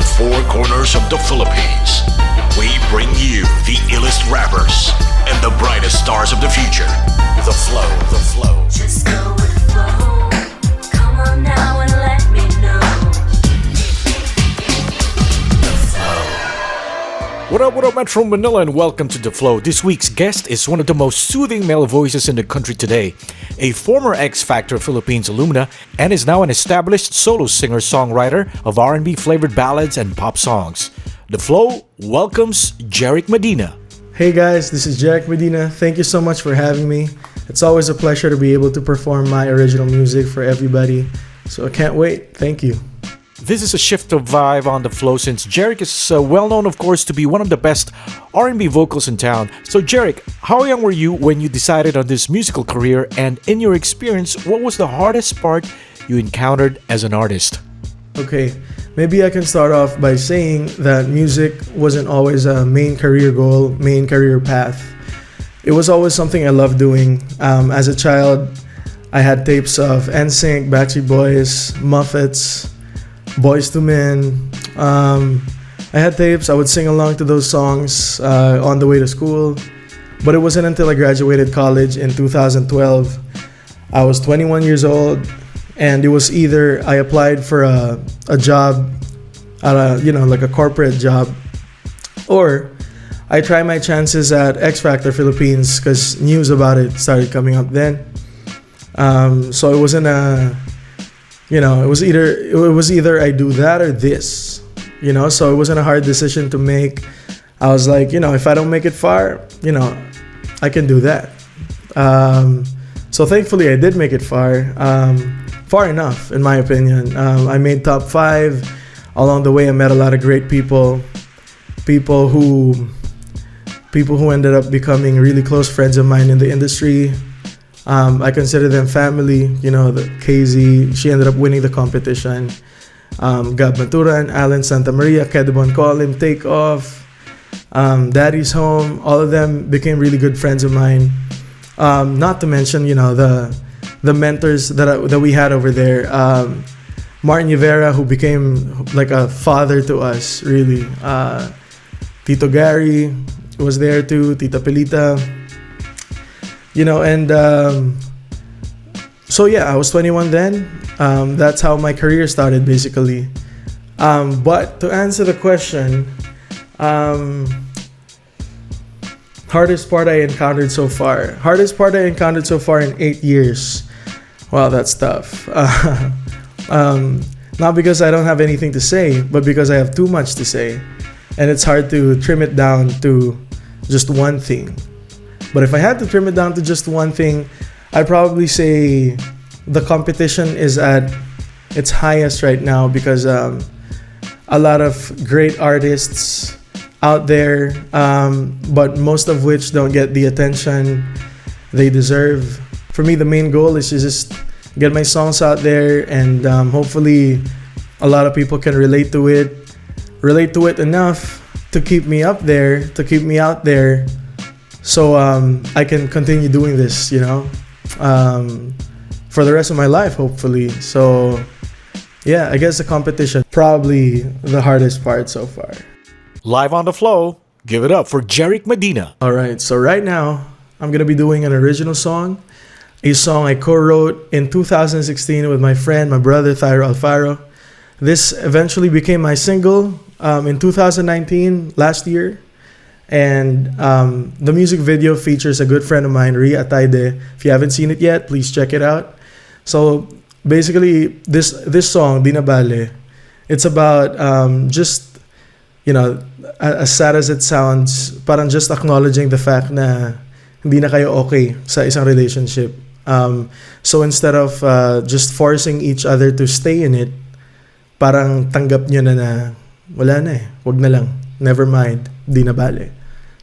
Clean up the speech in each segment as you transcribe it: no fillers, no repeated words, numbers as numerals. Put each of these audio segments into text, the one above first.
four corners of the Philippines, we bring you the illest rappers and the brightest stars of the future. The Flow, The Flow. Just go with the flow. Come on now and let me know. What up, Metro Manila, and welcome to The Flow. This week's guest is one of the most soothing male voices in the country today, a former X Factor Philippines alumna, and is now an established solo singer-songwriter of R&B flavored ballads and pop songs. The Flow welcomes Jeric Medina. Hey guys, this is Jeric Medina. Thank you so much for having me. It's always a pleasure to be able to perform my original music for everybody. So I can't wait. Thank you. This is a shift of vibe on The Flow since Jeric is well known, of course, to be one of the best R&B vocals in town. So Jeric, how young were you when you decided on this musical career, and in your experience, what was the hardest part you encountered as an artist? Okay, maybe I can start off by saying that music wasn't always a main career goal, main career path. It was always something I loved doing. As a child, I had tapes of NSYNC, Backstreet Boys, Muffets, Boys to Men. I had tapes. I would sing along to those songs on the way to school. But it wasn't until I graduated college in 2012. I was 21 years old, and it was either I applied for a job, like a corporate job, or I tried my chances at X Factor Philippines because news about it started coming up then. So it wasn't it was either I do that or this, so it wasn't a hard decision to make. I was like, if I don't make it far, I can do that. So thankfully I did make it far enough, in my opinion. I made top 5. Along the way, I met a lot of great people who ended up becoming really close friends of mine in the industry. I consider them family. The KZ, she ended up winning the competition. Gab Maturan, Alan Santa Maria, Kedibon Colim, Take Off, Daddy's Home, all of them became really good friends of mine. Not to mention, the mentors that we had over there. Martin Rivera, who became like a father to us, really. Tito Gary was there too, Tita Pelita. So yeah, I was 21 then. That's how my career started, basically. But to answer the question, hardest part I encountered so far. Hardest part I encountered so far in 8 years. Wow, that's tough. Not because I don't have anything to say, but because I have too much to say. And it's hard to trim it down to just one thing. But if I had to trim it down to just one thing, I'd probably say the competition is at its highest right now because a lot of great artists out there, but most of which don't get the attention they deserve. For me, the main goal is to just get my songs out there, and hopefully a lot of people can relate to it enough to keep me up there, to keep me out there, so I can continue doing this, for the rest of my life, hopefully. So yeah, I guess the competition, probably the hardest part so far. Live on The Flow, give it up for Jeric Medina. Alright, so right now, I'm going to be doing an original song. A song I co-wrote in 2016 with my friend, my brother, Thyro Alfaro. This eventually became my single in 2019, last year. And the music video features a good friend of mine, Ria Ataide. If you haven't seen it yet, please check it out. So basically, this song, Di Na Bale, it's about just, as sad as it sounds, parang just acknowledging the fact na hindi na kayo okay sa isang relationship. So instead of just forcing each other to stay in it, parang tanggap nyo na wala na wag na lang, never mind, di na bale.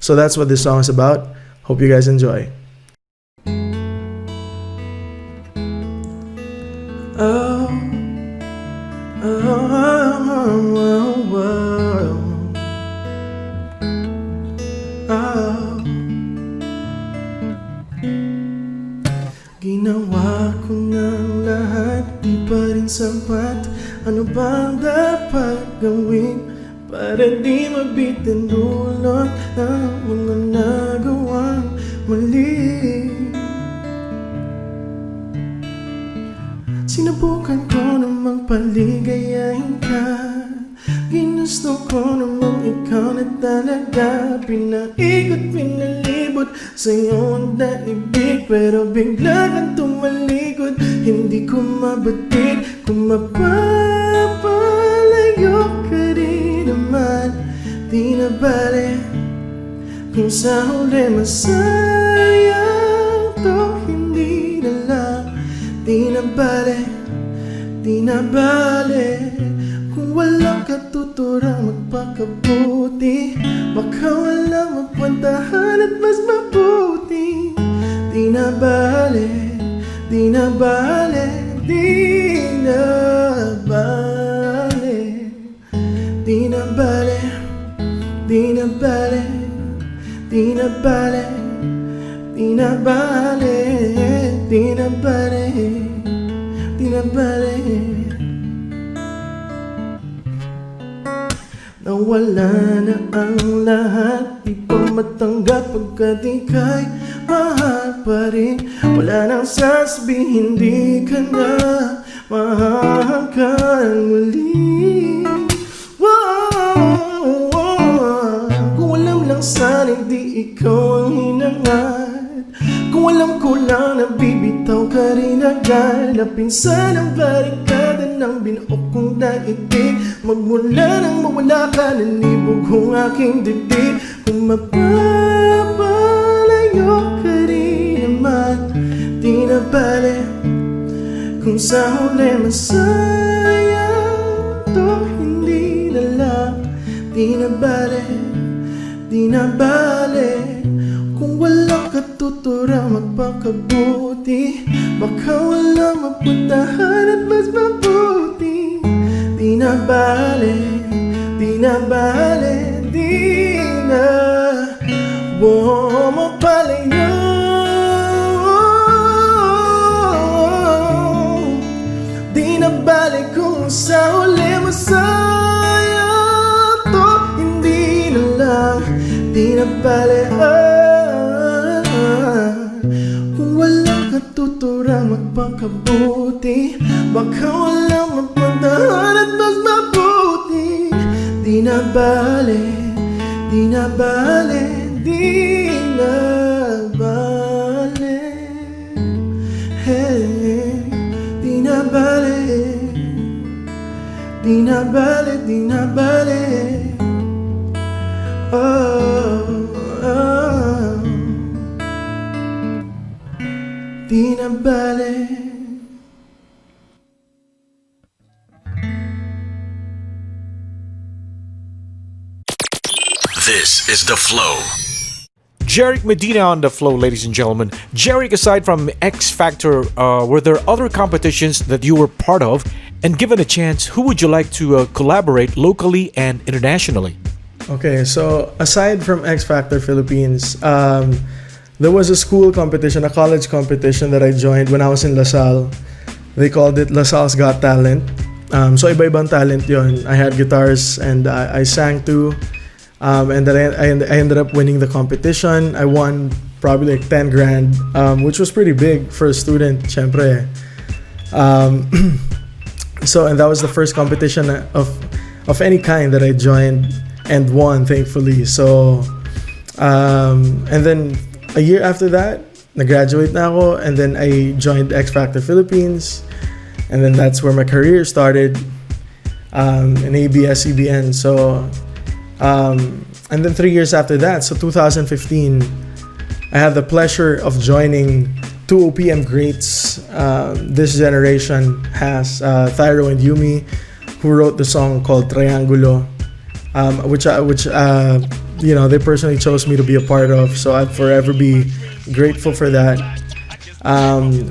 So that's what this song is about. Hope you guys enjoy. Oh, oh, oh, oh, oh, oh. Ginawa ko ng lahat, di pa rin sapat. Ano bang dapat gawin? para di mabitin dulot ng mga nagawang mali. Sinubukan ko namang paligayahin ka, ginusto ko namang ikaw na talaga. Pinaikot, pinalibot sa'yo ang daigdig, pero bigla kang tumalikod. Hindi ko mabatid kung mapapalayo ka rin naman. Di na bale kung sa huli masayang to, hindi na lang. Di na bale, di na bale kung walang katuturang magpakabuti. Baka walang mapuntahan at mas mabuti. Di na bale, di na bale, di na bale. Di na bale, di na bale, di na bale, di na bale, di na bale, di na bale. Nawala na ang lahat, di pa matanggap pagkat ika'y mahal pa rin. Wala nang sasabihin, hindi ka na mahal muli. Kung alam lang sana hindi ikaw ang hinangad, kung alam ko lang na bibitaw ka rin agad, na pinsan ang barikada ng binuok kong daigdig. Magmula nang mawala ka, nanibog ang aking dibdib. Kung mapapalayo ka rin naman, di na bale kung sa huli masayang to, hindi na lang. Di na bale, di na bale kung walang katuturang magpakabuti. Baka walang mapuntahan at mas mabuti. Di na bale, di na bale, di na bumapalayo. Di na bale kung sa huli masaya to, hindi na lang. Di na bale kung walang katuturang magpakabuti. Baka walang mapuntahan at mas mabuti. Di na bale, di na bale, di na bale. Hey, di na bale, di na bale, di na bale. Oh, oh. Di na bale. This is The Flow. Jeric Medina on The Flow, ladies and gentlemen. Jeric, aside from X Factor, were there other competitions that you were part of? And given a chance, who would you like to collaborate locally and internationally? Okay, so aside from X Factor Philippines, there was a school competition, a college competition that I joined when I was in LaSalle. They called it LaSalle's Got Talent. So iba-ibang talent yon. I had guitars and I sang too. And then I ended up winning the competition. I won probably like 10 grand, which was pretty big for a student, syempre. So, and that was the first competition of any kind that I joined and won, thankfully. So, and then a year after that, nag-graduate na ako, and then I joined X Factor Philippines, and then that's where my career started in ABS-CBN. So, and then 3 years after that, so 2015, I had the pleasure of joining two OPM greats this generation has, Thyro and Yumi, who wrote the song called Triangulo, which you know, they personally chose me to be a part of, so I'd forever be grateful for that.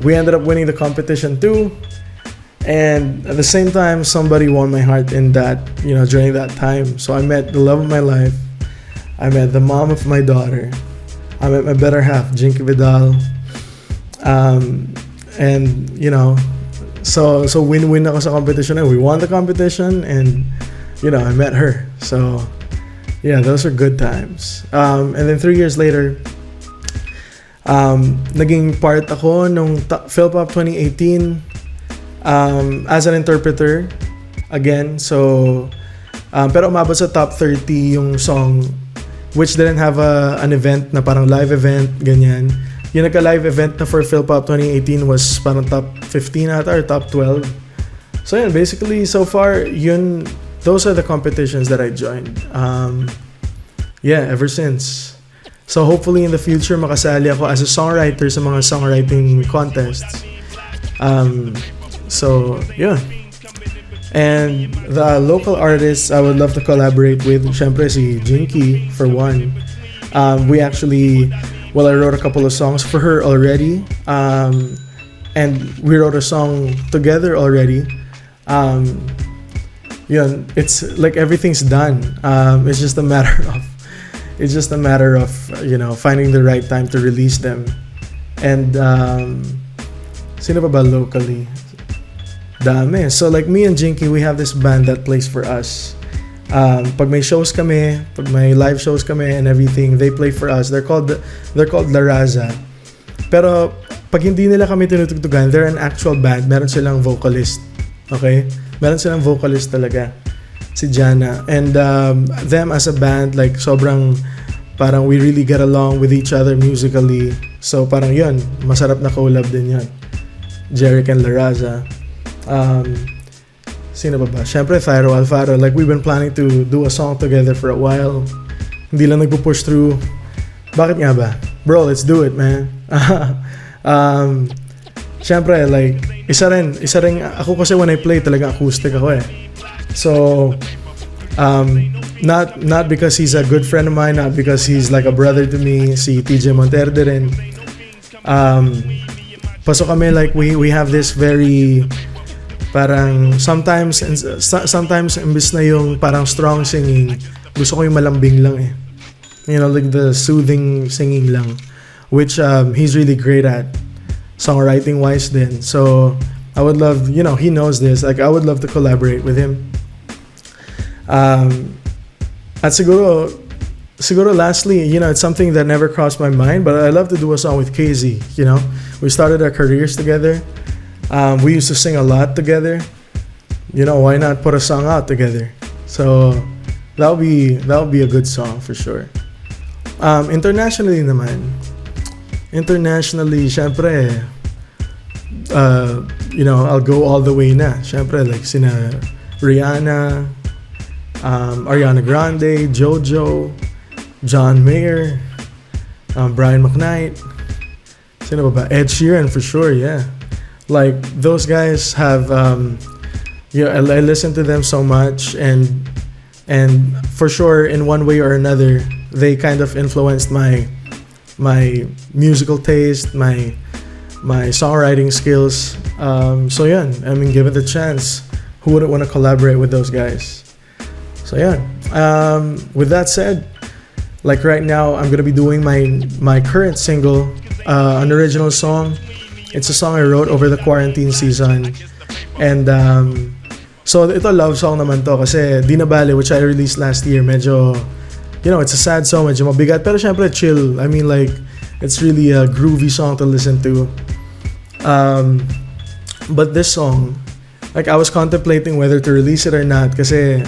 We ended up winning the competition too, and at the same time, somebody won my heart in that, you know, during that time. So I met the love of my life. I met the mom of my daughter. I met my better half, Jinky Vidal. And you know, so win-win ako sa competition. And we won the competition, and I met her. So yeah, those are good times. And then 3 years later, naging part ako nung Philpop 2018 as an interpreter again. So pero umabot sa top 30 yung song, which didn't have an event na parang live event, ganyan. Yung nagka-live event na for Philpop 2018 was parang top 15 ata or top 12. So yeah, basically so far, those are the competitions that I joined. Ever since. So hopefully in the future, makasali ako as a songwriter sa mga songwriting contests. So yeah. And the local artists I would love to collaborate with, syempre si Jinky for one. We actually, I wrote a couple of songs for her already. And we wrote a song together already. It's like everything's done. It's just a matter of finding the right time to release them. And sino pa ba locally? Dami. So like me and Jinky, we have this band that plays for us. Pag may shows kami, pag may live shows kami and everything, they play for us. They're called La Raza. Pero pag hindi nila kami tinutugtugan, they're an actual band. Meron silang vocalist. Okay? Meron silang vocalist talaga. Si Jana. And them as a band, like sobrang parang we really get along with each other musically. So parang yun, masarap na collab din yun. Jeric and La Raza. Sino ba? Syempre Thyro Alfaro. Like we've been planning to do a song together for a while. Hindi lang nagpo-push through. Bakit nga ba? Bro, let's do it, man. Syempre like isa rin ako kasi when I play talaga acoustic ako eh. So not because he's a good friend of mine, not because he's like a brother to me, si TJ Monterde rin. Pasok kami like we have this very parang sometimes imbis na yung parang strong singing, gusto ko yung malambing lang eh. Like the soothing singing lang, which he's really great at songwriting wise din. So I would love, he knows this, like I would love to collaborate with him. At siguro lastly, it's something that never crossed my mind, but I love to do a song with KZ. We started our careers together. We used to sing a lot together. Why not put a song out together? So that would be a good song for sure. Internationally, syempre, I'll go all the way na. Syempre, like sina Rihanna, Ariana Grande, JoJo, John Mayer, Brian McKnight. Sino ba? Ed Sheeran for sure, yeah. Like those guys have, I listen to them so much, and for sure in one way or another, they kind of influenced my musical taste, my songwriting skills. So yeah, I mean, given the chance, who wouldn't want to collaborate with those guys? So yeah, with that said, like right now, I'm gonna be doing my current single, an original song. It's a song I wrote over the quarantine season, and so ito love song naman to kasi Di Na Bale, which I released last year. Medyo, it's a sad song, medyo mabigat, pero syempre chill. I mean, like, it's really a groovy song to listen to. But this song, like, I was contemplating whether to release it or not kasi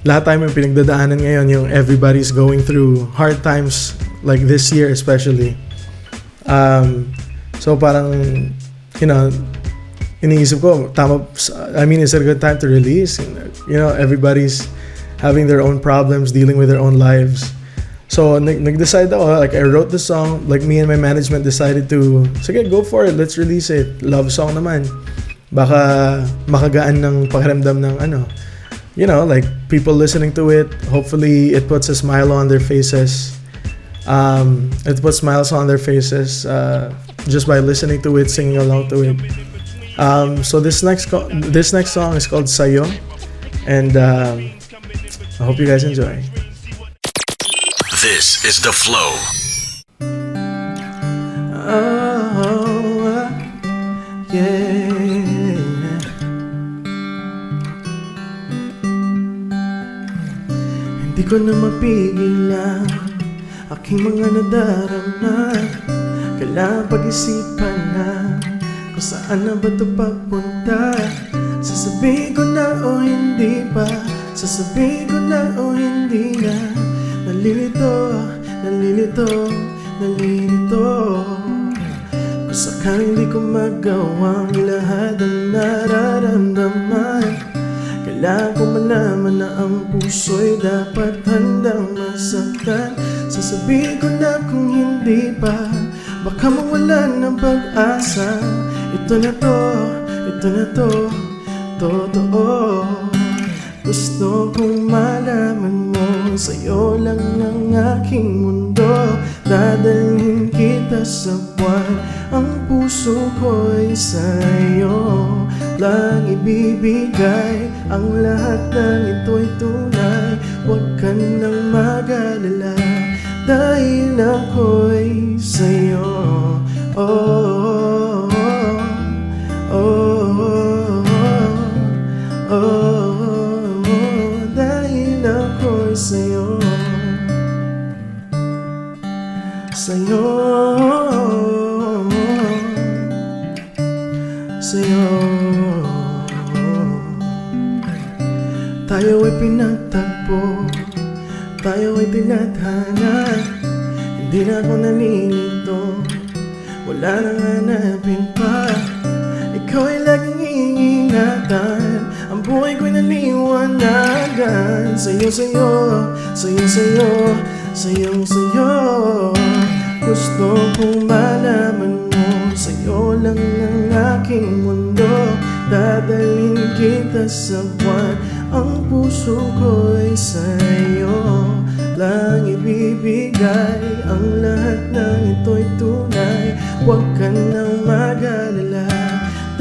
lahat tayo may pinagdadaanan ngayon, yung everybody's going through hard times, like this year especially. So parang, iniisip ko, is it a good time to release? Everybody's having their own problems, dealing with their own lives. So nag-decide ako, like I wrote the song, like me and my management decided to, sige, go for it, let's release it. Love song naman. Baka makagaan ng pakiramdam ng like people listening to it, hopefully it puts a smile on their faces. It puts smiles on their faces just by listening to it, singing along to it. So this next song is called Sayo, and I hope you guys enjoy. This is The Flow. Oh, yeah. Di ko na mapigilan aking mga nadarama. Kailangan pag-isipan na kung saan na ba ito papunta. Sasabihin ko na o hindi pa, sasabihin ko na o hindi na. Nalilito, nalilito, nalilito. Kung sakaling di ko magawang lahat ang nararamdaman, kailangan ko malaman na ang puso'y dapat handang masaktan. Sasabihin ko na kung hindi pa, baka mawalan ng pag-asa. Ito na to, totoo. Gusto kong malaman mo, sa'yo lang ang aking mundo. Dadalhin kita sa buwan, ang puso ko'y sa'yo lang ibibigay. Ang lahat ng ito'y tunay, huwag ka nang mag-alala, dahil ako'y sa'yo. Oh, oh, oh, oh, oh, dahil ako'y sa'yo. Sa'yo, sa'yo. Tayo ay pinagtagpo, tayo ay tinadhana. Hindi na ako nalilito, wala nang hanapin pa. Ikaw ay laging iingatan, ang buhay ko'y naliwanagan. Sa'yo, sa'yo, sa'yo, sa'yo, sa'yo, sa'yo. Gusto kong malaman mo, sa'yo lang ang aking mundo. Dadalhin kita sa buwan, ang puso ko'y sa'yo lang ibibigay. Ang lahat ng ito'y tunay, huwag ka nang mag-alala,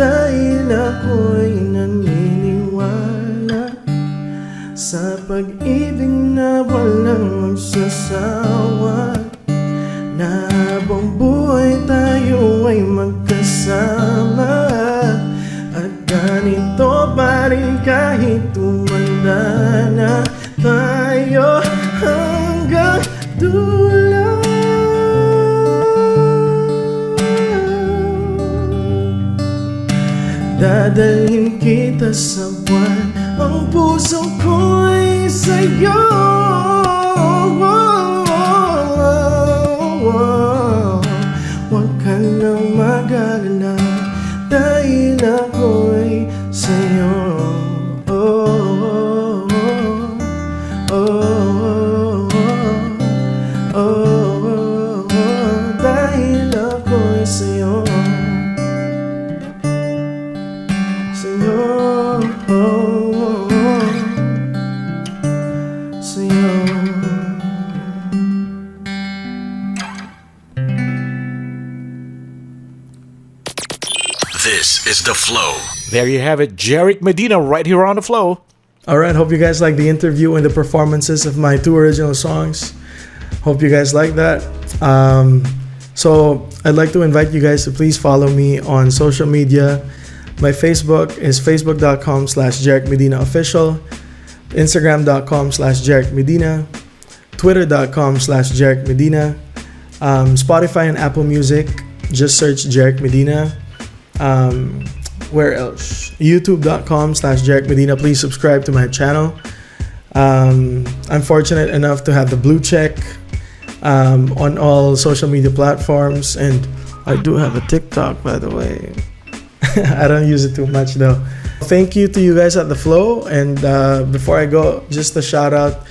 dahil ako'y naniniwala sa pag-ibig na walang magsasawa. Na habang buhay tayo ay magkasama, at ganito pa rin kahit tumanda na tayo hanggang dulo. Dadalhin kita sa buwan, ang puso ko'y sa'yo. Huwag ka nang mag-alala, dahil ako'y sa'yo. Oh, oh, oh, oh, oh, dahil ako'y sa'yo. Sa'yo, sa'yo. This is The Flow. There you have it, Jeric Medina right here on The Flow. Alright, hope you guys like the interview and the performances of my 2 original songs. Hope you guys like that. So I'd like to invite you guys to please follow me on social media. My Facebook is facebook.com/Jeric Medina official, Instagram.com/Jeric Medina, Twitter.com/Jeric Medina, Spotify and Apple Music, just search Jeric Medina. Where else? YouTube.com/Jeric Medina. Please subscribe to my channel. I'm fortunate enough to have the blue check on all social media platforms, and I do have a TikTok, by the way. I don't use it too much though. Thank you to you guys at The Flow, and before I go, just a shout out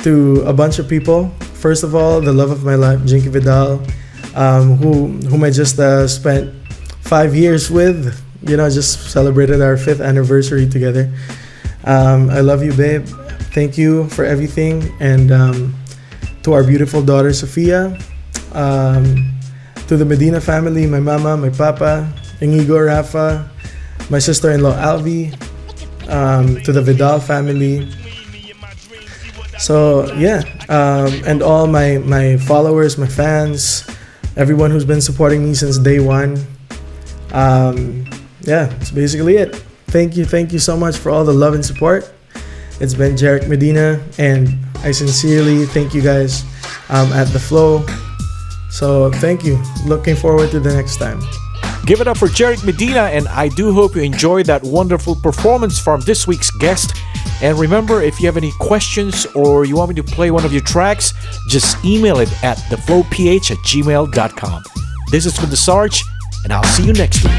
to a bunch of people. First of all, the love of my life, Jinky Vidal, whom I just spent 5 years with. You know, just celebrated our 5th anniversary together. I love you, babe. Thank you for everything. And to our beautiful daughter, Sophia. To the Medina family, my mama, my papa, Inigo, Rafa, my sister-in-law, Alvi. To the Vidal family. So, yeah. And all my followers, my fans, everyone who's been supporting me since day one. Yeah, that's basically it. Thank you so much for all the love and support. It's been Jeric Medina, and I sincerely thank you guys at The Flow. So thank you. Looking forward to the next time. Give it up for Jeric Medina, and I do hope you enjoyed that wonderful performance from this week's guest. And remember, if you have any questions or you want me to play one of your tracks, just email it at theflowph@gmail.com. This has been the Sarge, and I'll see you next week.